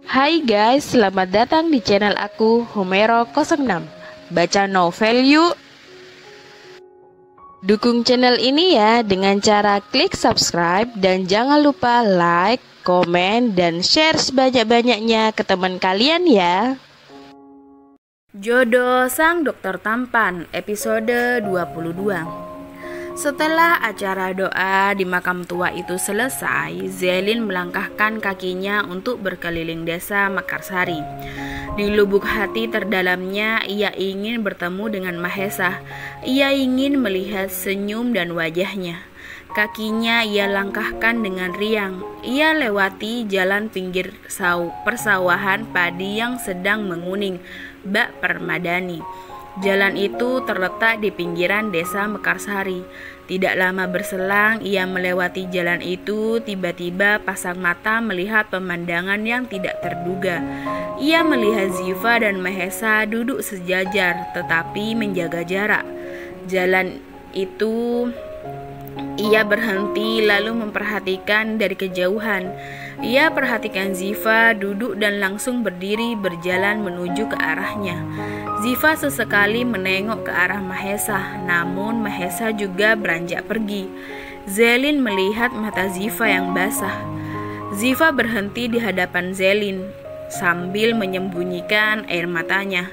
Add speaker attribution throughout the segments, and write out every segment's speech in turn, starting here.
Speaker 1: Hai guys, selamat datang di channel aku Homero06. Baca novel yuk. Dukung channel ini ya dengan cara klik subscribe dan jangan lupa like, komen, dan share sebanyak-banyaknya ke teman kalian ya.
Speaker 2: Jodoh Sang Dokter Tampan, episode 22. Setelah acara doa di makam tua itu selesai, Zelin melangkahkan kakinya untuk berkeliling desa Mekarsari. Di lubuk hati terdalamnya, ia ingin bertemu dengan Mahesa. Ia ingin melihat senyum dan wajahnya. Kakinya ia langkahkan dengan riang. Ia lewati jalan pinggir persawahan padi yang sedang menguning, bak permadani. Jalan itu terletak di pinggiran desa Mekarsari. Tidak lama berselang ia melewati jalan itu, tiba-tiba pasang mata melihat pemandangan yang tidak terduga. Ia melihat Ziva dan Mahesa duduk sejajar tetapi menjaga jarak. Jalan itu ia berhenti lalu memperhatikan dari kejauhan. Ia perhatikan Ziva duduk dan langsung berdiri berjalan menuju ke arahnya. Ziva sesekali menengok ke arah Mahesa, namun Mahesa juga beranjak pergi. Zelin melihat mata Ziva yang basah. Ziva berhenti di hadapan Zelin sambil menyembunyikan air matanya.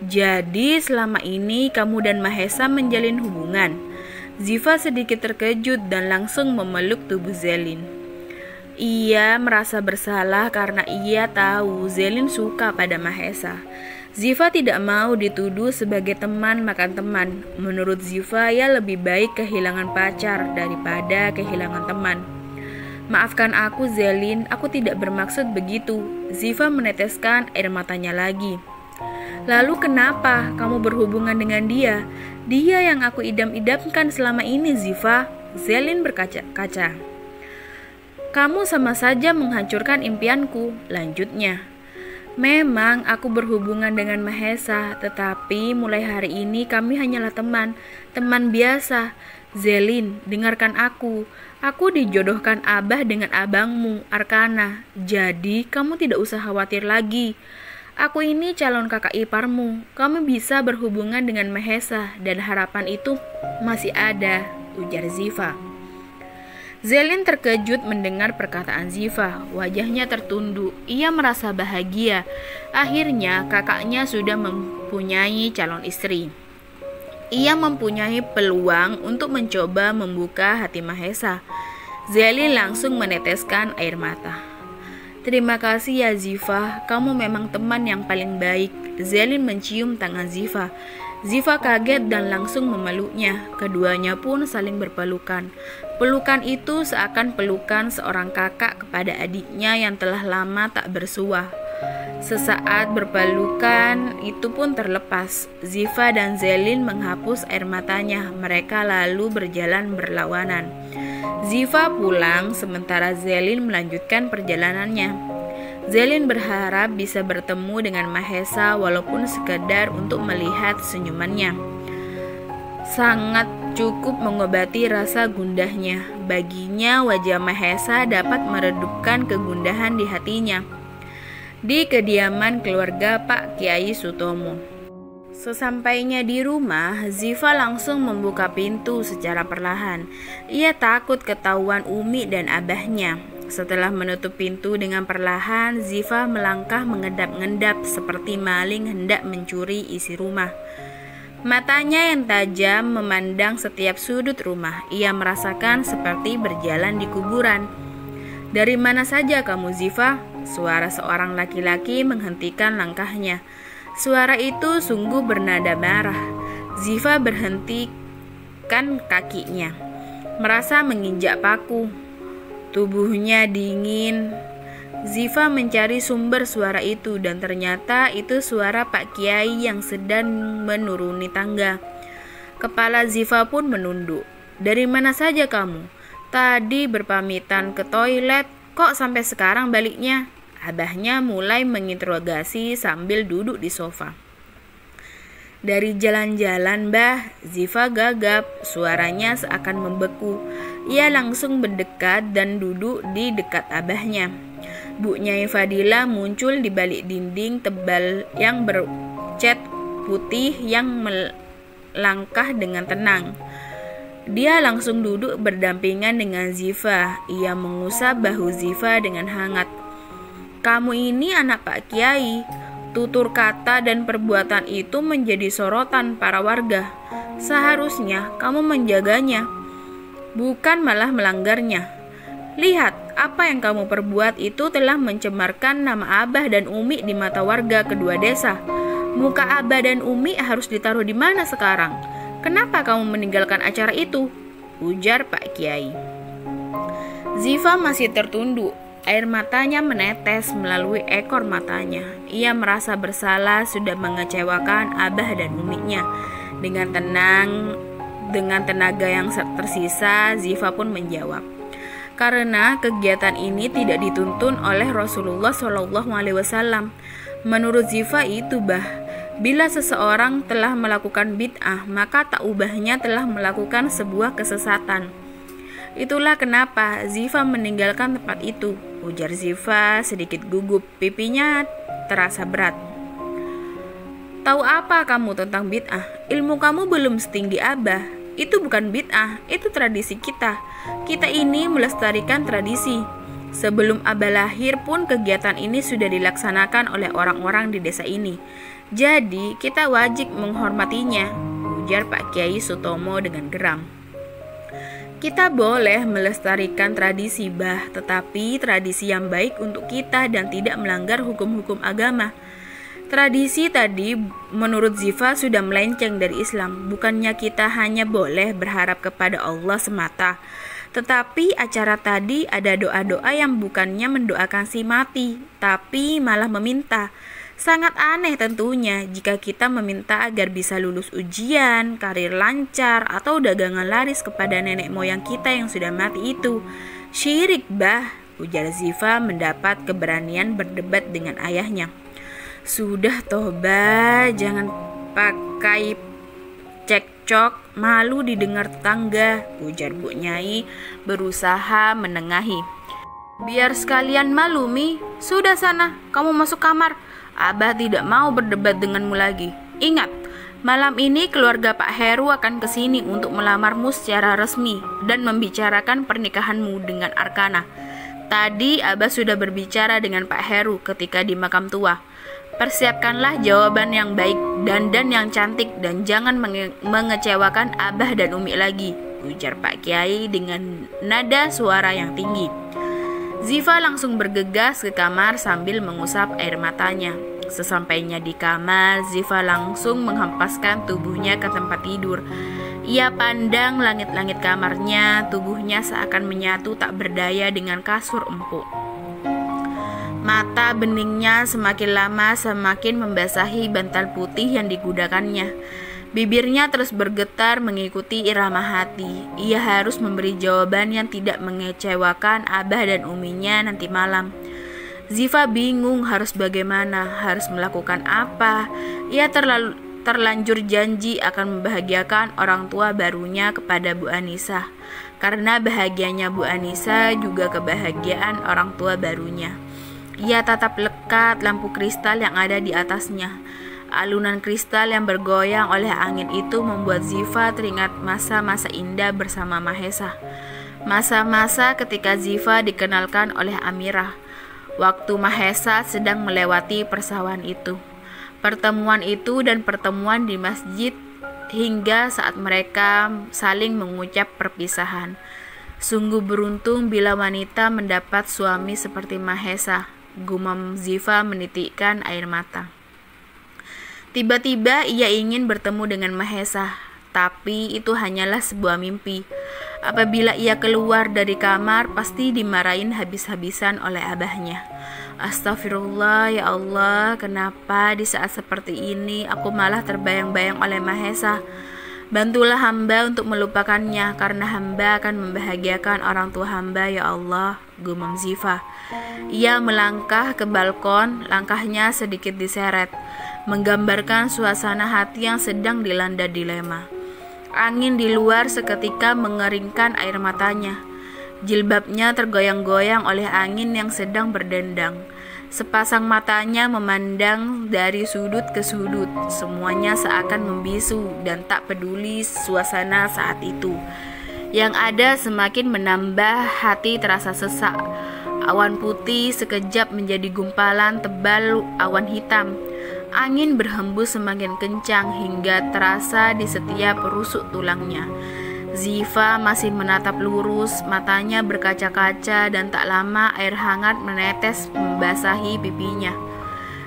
Speaker 2: Jadi selama ini kamu dan Mahesa menjalin hubungan? Ziva sedikit terkejut dan langsung memeluk tubuh Zelin. Ia merasa bersalah karena ia tahu Zelin suka pada Mahesa. Ziva tidak mau dituduh sebagai teman makan teman. Menurut Ziva, ia lebih baik kehilangan pacar daripada kehilangan teman. Maafkan aku Zelin, aku tidak bermaksud begitu. Ziva meneteskan air matanya lagi. Lalu kenapa kamu berhubungan dengan dia? Dia yang aku idam-idamkan selama ini, Ziva. Zelin berkaca-kaca. Kamu sama saja menghancurkan impianku, lanjutnya. Memang aku berhubungan dengan Mahesa, tetapi mulai hari ini kami hanyalah teman biasa. Zelin, dengarkan aku. Aku dijodohkan Abah dengan abangmu, Arkana. Jadi kamu tidak usah khawatir lagi. Aku ini calon kakak iparmu. Kamu bisa berhubungan dengan Mahesa dan harapan itu masih ada, ujar Ziva. Zelin terkejut mendengar perkataan Ziva. Wajahnya tertunduk. Ia merasa bahagia. Akhirnya kakaknya sudah mempunyai calon istri. Ia mempunyai peluang untuk mencoba membuka hati Mahesa. Zelin langsung meneteskan air mata. Terima kasih ya Ziva, kamu memang teman yang paling baik. Zelin mencium tangan Ziva. Ziva kaget dan langsung memeluknya. Keduanya pun saling berpelukan. Pelukan itu seakan pelukan seorang kakak kepada adiknya yang telah lama tak bersua. Sesaat berpelukan itu pun terlepas. Ziva dan Zelin menghapus air matanya. Mereka lalu berjalan berlawanan. Ziva pulang sementara Zelin melanjutkan perjalanannya. Zelin berharap bisa bertemu dengan Mahesa walaupun sekedar untuk melihat senyumannya. Sangat cukup mengobati rasa gundahnya. Baginya wajah Mahesa dapat meredupkan kegundahan di hatinya. Di kediaman keluarga Pak Kiai Sutomo. Sesampainya di rumah, Ziva langsung membuka pintu secara perlahan. Ia takut ketahuan Umi dan abahnya. Setelah menutup pintu dengan perlahan, Ziva melangkah mengendap-endap seperti maling hendak mencuri isi rumah. Matanya yang tajam memandang setiap sudut rumah. Ia merasakan seperti berjalan di kuburan. Dari mana saja kamu, Ziva? Suara seorang laki-laki menghentikan langkahnya. Suara itu sungguh bernada marah. Ziva berhentikan kakinya, merasa menginjak paku. Tubuhnya dingin. Ziva mencari sumber suara itu dan ternyata itu suara Pak Kiai yang sedang menuruni tangga. Kepala Ziva pun menunduk. Dari mana saja kamu? Tadi berpamitan ke toilet, kok sampai sekarang baliknya? Abahnya mulai menginterogasi sambil duduk di sofa. Dari jalan-jalan, Mbah. Ziva gagap, suaranya seakan membeku. Ia langsung mendekat dan duduk di dekat abahnya. Bu Nyai Fadila muncul di balik dinding tebal yang bercat putih yang melangkah dengan tenang. Dia langsung duduk berdampingan dengan Ziva. Ia mengusap bahu Ziva dengan hangat. "Kamu ini anak Pak Kiai." Tutur kata dan perbuatan itu menjadi sorotan para warga. Seharusnya kamu menjaganya, bukan malah melanggarnya. Lihat, apa yang kamu perbuat itu telah mencemarkan nama Abah dan Umi di mata warga kedua desa. Muka Abah dan Umi harus ditaruh di mana sekarang? Kenapa kamu meninggalkan acara itu? Ujar Pak Kiai. Ziva masih tertunduk. Air matanya menetes melalui ekor matanya. Ia merasa bersalah sudah mengecewakan Abah dan Uminya. Dengan tenaga yang tersisa, Ziva pun menjawab, "Karena kegiatan ini tidak dituntun oleh Rasulullah SAW. Menurut Ziva itu, bila seseorang telah melakukan bid'ah, maka tak ubahnya telah melakukan sebuah kesesatan. Itulah kenapa Ziva meninggalkan tempat itu," ujar Ziva sedikit gugup. Pipinya terasa berat. "Tahu apa kamu tentang bid'ah? Ilmu kamu belum setinggi Abah. Itu bukan bid'ah, itu tradisi kita. Kita ini melestarikan tradisi. Sebelum Abah lahir pun kegiatan ini sudah dilaksanakan oleh orang-orang di desa ini. Jadi kita wajib menghormatinya," ujar Pak Kiai Sutomo dengan geram. "Kita boleh melestarikan tradisi, tetapi tradisi yang baik untuk kita dan tidak melanggar hukum-hukum agama. Tradisi tadi menurut Ziva sudah melenceng dari Islam. Bukannya kita hanya boleh berharap kepada Allah semata, tetapi acara tadi ada doa-doa yang bukannya mendoakan si mati, tapi malah meminta. Sangat aneh tentunya jika kita meminta agar bisa lulus ujian, karir lancar, atau dagangan laris kepada nenek moyang kita yang sudah mati itu. Syirik, ujar Ziva mendapat keberanian berdebat dengan ayahnya. "Sudah toh, jangan pakai cekcok, malu didengar tetangga," ujar Bu Nyai berusaha menengahi. "Biar sekalian malu, Mi. Sudah sana, kamu masuk kamar. Abah tidak mau berdebat denganmu lagi. Ingat, malam ini keluarga Pak Heru akan kesini untuk melamarmu secara resmi dan membicarakan pernikahanmu dengan Arkana. Tadi Abah sudah berbicara dengan Pak Heru ketika di makam tua. Persiapkanlah jawaban yang baik, dandan yang cantik, dan jangan mengecewakan Abah dan Umi lagi," ujar Pak Kiai dengan nada suara yang tinggi. Ziva langsung bergegas ke kamar sambil mengusap air matanya. Sesampainya di kamar, Ziva langsung menghempaskan tubuhnya ke tempat tidur. Ia pandang langit-langit kamarnya, tubuhnya seakan menyatu tak berdaya dengan kasur empuk. Mata beningnya semakin lama semakin membasahi bantal putih yang digunakannya. Bibirnya terus bergetar mengikuti irama hati. Ia harus memberi jawaban yang tidak mengecewakan Abah dan Uminya nanti malam. Ziva bingung harus bagaimana, harus melakukan apa. Ia terlanjur janji akan membahagiakan orang tua barunya kepada Bu Anissa. Karena bahagianya Bu Anissa juga kebahagiaan orang tua barunya. Ia tatap lekat lampu kristal yang ada di atasnya. Alunan kristal yang bergoyang oleh angin itu membuat Ziva teringat masa-masa indah bersama Mahesa. Masa-masa ketika Ziva dikenalkan oleh Amirah, waktu Mahesa sedang melewati persawahan itu. Pertemuan itu dan pertemuan di masjid hingga saat mereka saling mengucap perpisahan. Sungguh beruntung bila wanita mendapat suami seperti Mahesa, gumam Ziva menitikkan air mata. Tiba-tiba ia ingin bertemu dengan Mahesa, tapi itu hanyalah sebuah mimpi. Apabila ia keluar dari kamar, pasti dimarahin habis-habisan oleh abahnya. Astagfirullah, ya Allah, kenapa di saat seperti ini aku malah terbayang-bayang oleh Mahesa? Bantulah hamba untuk melupakannya, karena hamba akan membahagiakan orang tua hamba, ya Allah, gumam Ziva. Ia melangkah ke balkon, langkahnya sedikit diseret, menggambarkan suasana hati yang sedang dilanda dilema. Angin di luar seketika mengeringkan air matanya. Jilbabnya tergoyang-goyang oleh angin yang sedang berdendang. Sepasang matanya memandang dari sudut ke sudut. Semuanya seakan membisu dan tak peduli suasana saat itu. Yang ada semakin menambah hati terasa sesak. Awan putih sekejap menjadi gumpalan tebal awan hitam. Angin berhembus semakin kencang hingga terasa di setiap rusuk tulangnya. Ziva masih menatap lurus, matanya berkaca-kaca dan tak lama air hangat menetes membasahi pipinya.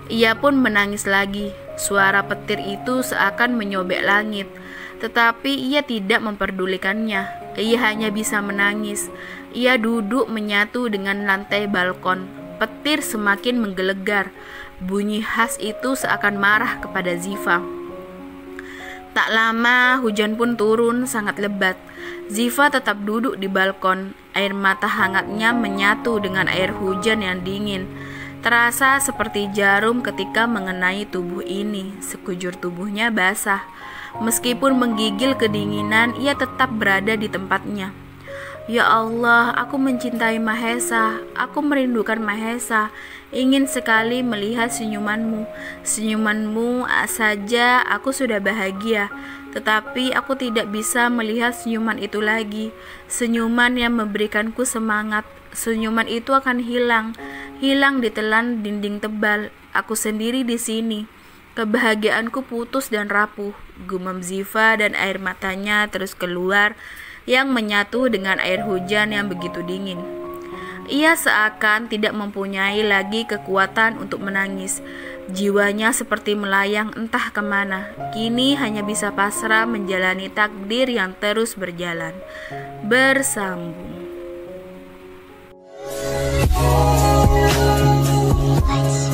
Speaker 2: Ia pun menangis lagi. Suara petir itu seakan menyobek langit, tetapi ia tidak memperdulikannya. Ia hanya bisa menangis. Ia duduk menyatu dengan lantai balkon. Petir semakin menggelegar. Bunyi khas itu seakan marah kepada Ziva. Tak lama hujan pun turun sangat lebat. Ziva tetap duduk di balkon. Air mata hangatnya menyatu dengan air hujan yang dingin. Terasa seperti jarum ketika mengenai tubuh ini. Sekujur tubuhnya basah. Meskipun menggigil kedinginan, ia tetap berada di tempatnya. Ya Allah, aku mencintai Mahesa. Aku merindukan Mahesa. Ingin sekali melihat senyumanmu. Senyumanmu saja aku sudah bahagia. Tetapi aku tidak bisa melihat senyuman itu lagi. Senyuman yang memberikanku semangat. Senyuman itu akan hilang. Hilang ditelan dinding tebal. Aku sendiri di sini. Kebahagiaanku putus dan rapuh. Gumam Ziva dan air matanya terus keluar yang menyatu dengan air hujan yang begitu dingin. Ia seakan tidak mempunyai lagi kekuatan untuk menangis. Jiwanya seperti melayang entah kemana. Kini hanya bisa pasrah menjalani takdir yang terus berjalan. Bersambung.
Speaker 3: Let's